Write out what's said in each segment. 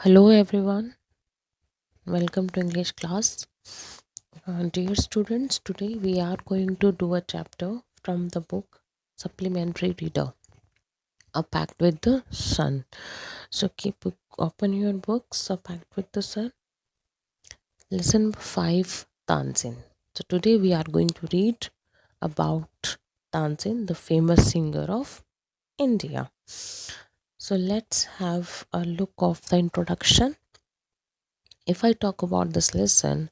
Hello everyone, welcome to English class. Dear students, today we are going to do a chapter from the book Supplementary Reader, A Pact with the Sun. So open your books, A Pact with the Sun. Lesson 5, Tansin. So today we are going to read about Tansin, the famous singer of India. So let's have a look of the introduction. If I talk about this lesson,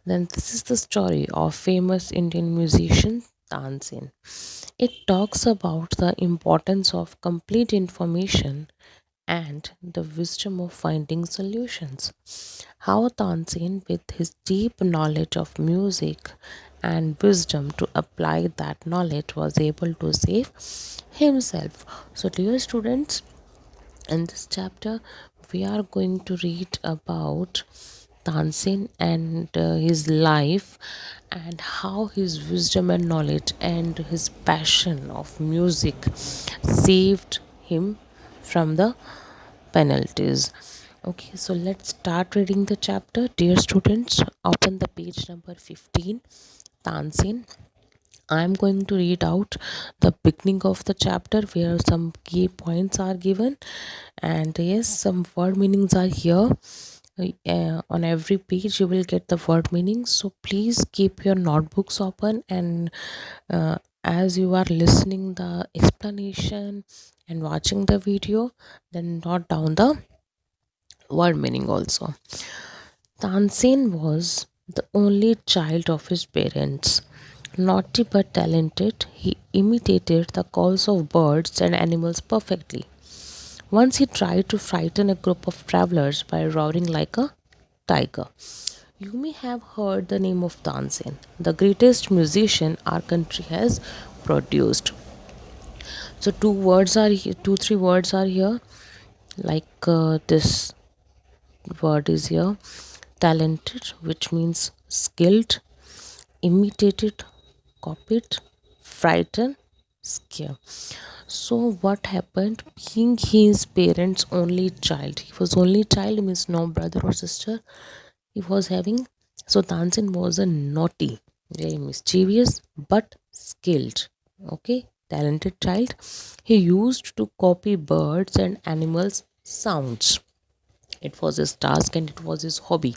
then this is the story of famous Indian musician Tansin. It talks about the importance of complete information and the wisdom of finding solutions. How Tansin, with his deep knowledge of music and wisdom to apply that knowledge, was able to save himself. So, dear students, in this chapter, we are going to read about Tansin and his life and how his wisdom and knowledge and his passion of music saved him from the penalties. Okay, so let's start reading the chapter. Dear students, open the page number 15, Tansin. I'm going to read out the beginning of the chapter where some key points are given, and yes, some word meanings are here. On every page you will get the word meaning, so please keep your notebooks open, and as you are listening the explanation and watching the video, then note down the word meaning also. Tansen was the only child of his parents. Naughty but talented, he imitated the calls of birds and animals perfectly. Once he tried to frighten a group of travelers by roaring like a tiger. You may have heard the name of Tansen, the greatest musician our country has produced. So two, three words are here. Like this word is here, talented, which means skilled, imitated, copied, frightened, scare. So what happened? Being his parents' only child, he was only child means no brother or sister. He was having, so Tansin was a naughty, very mischievous but skilled. Okay, talented child. He used to copy birds and animals' sounds. It was his task and it was his hobby.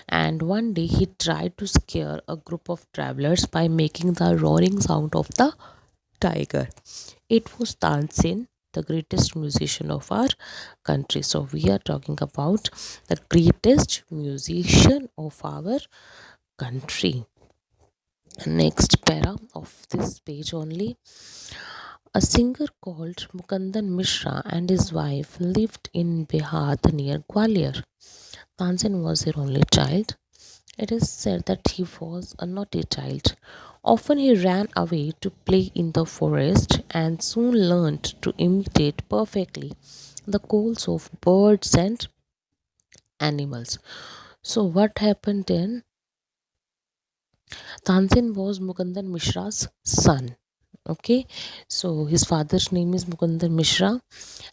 And one day he tried to scare a group of travelers by making the roaring sound of the tiger. It was Tansen, the greatest musician of our country. So we are talking about the greatest musician of our country. Next para of this page only. A singer called Mukandan Mishra and his wife lived in Behat near Gwalior. Tansen was their only child. It is said that he was a naughty child. Often he ran away to play in the forest and soon learned to imitate perfectly the calls of birds and animals. So, what happened then? Tansen was Mukundan Mishra's son. Okay, so his father's name is Mukundan Mishra,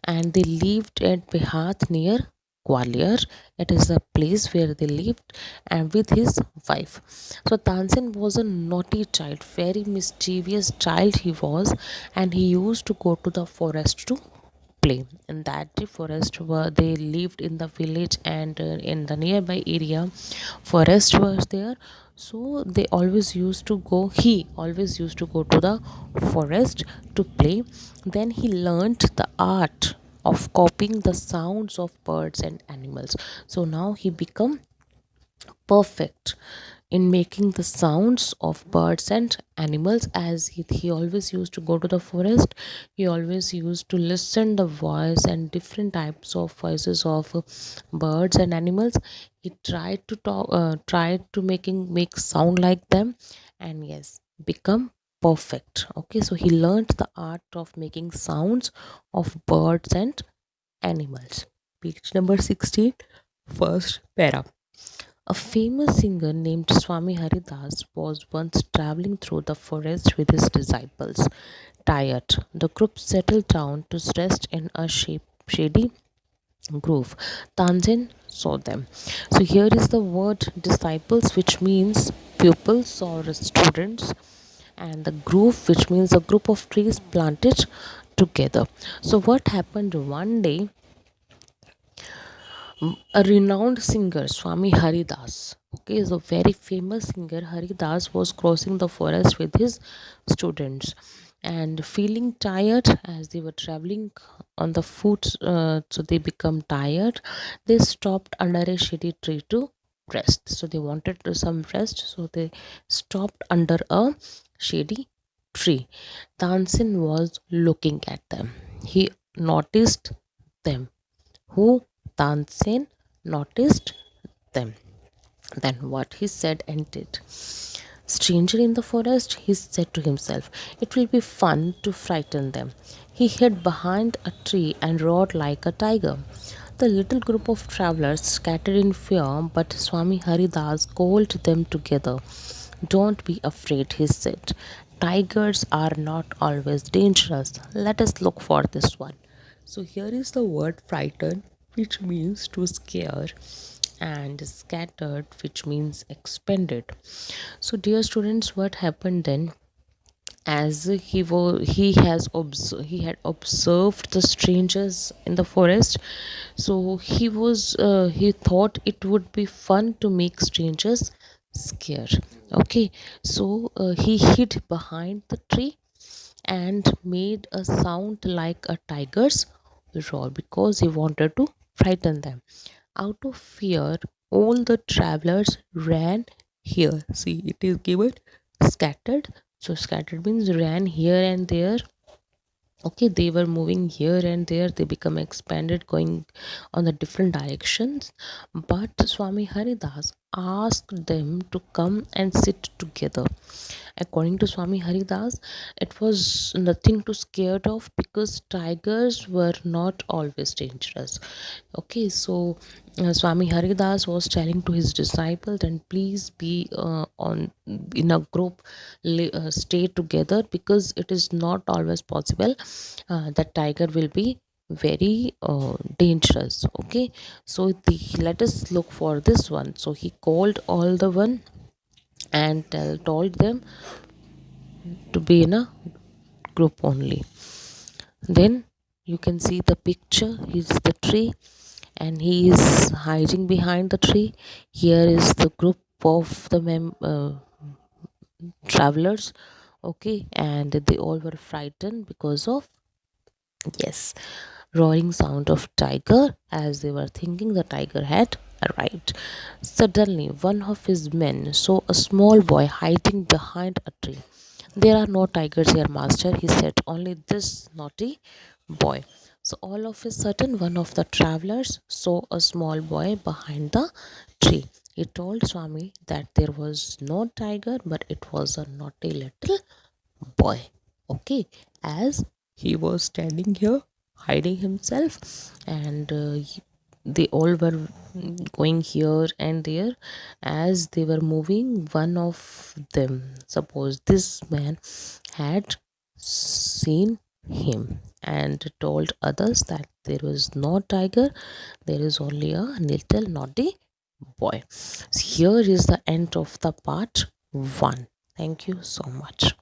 and they lived at Behat near Gwalior. It is a place where they lived and with his wife. So Tansen was a naughty child, very mischievous child he was, and he used to go to the forest to play. In that the forest where they lived in the village, and in the nearby area forest was there, so they always used to go he always used to go to the forest to play. Then he learned the art of copying the sounds of birds and animals. So now he become perfect in making the sounds of birds and animals, as he always used to go to the forest. He always used to listen the voice and different types of voices of birds and animals. He tried to make sound like them, and yes, become perfect. Okay, so he learned the art of making sounds of birds and animals. Page number 16, first para. A famous singer named Swami Haridas was once traveling through the forest with his disciples. Tired, the group settled down to rest in a shady grove. Tanzin saw them. So here is the word disciples, which means pupils or students, and the grove, which means a group of trees planted together. So what happened one day, a renowned singer Swami Haridas, okay, so very famous singer Haridas was crossing the forest with his students, and feeling tired as they were traveling on the foot, so they become tired. They stopped under a shady tree to rest. So they wanted to some rest, so they stopped under a shady tree. Tansin was looking at them. He noticed them. Who? Tansen noticed them. Then what he said and did. Stranger in the forest, he said to himself, it will be fun to frighten them. He hid behind a tree and roared like a tiger. The little group of travelers scattered in fear, but Swami Haridas called them together. Don't be afraid, he said. Tigers are not always dangerous. Let us look for this one. So here is the word frighten, which means to scare, and scattered, which means expanded. So dear students, what happened then? As he had observed the strangers in the forest, so he thought it would be fun to make strangers scared. Okay, so he hid behind the tree and made a sound like a tiger's roar because he wanted to frighten them. Out of fear, all the travelers ran here. See, it is given scattered. So, scattered means ran here and there. Okay, they were moving here and there, they become expanded, going on the different directions. But Swami Haridas asked them to come and sit together. According to Swami Haridas, it was nothing to scared of because tigers were not always dangerous. Okay, so Swami Haridas was telling to his disciples, and please be on in a group, stay together, because it is not always possible that tiger will be very dangerous. Okay, so let us look for this one. So he called all the one and told them to be in a group only. Then you can see the picture. He's the tree and he is hiding behind the tree. Here is the group of the travelers. Okay, and they all were frightened because of, yes, roaring sound of tiger, as they were thinking the tiger had arrived. Suddenly one of his men saw a small boy hiding behind a tree. There are no tigers here, master, he said, only this naughty boy. So all of a sudden one of the travelers saw a small boy behind the tree. He told Swami that there was no tiger, but it was a naughty little boy. Okay, as he was standing here hiding himself, and they all were going here and there. As they were moving, one of them, suppose this man, had seen him and told others that there was no tiger, there is only a little naughty boy. So here is the end of the part 1. Thank you so much.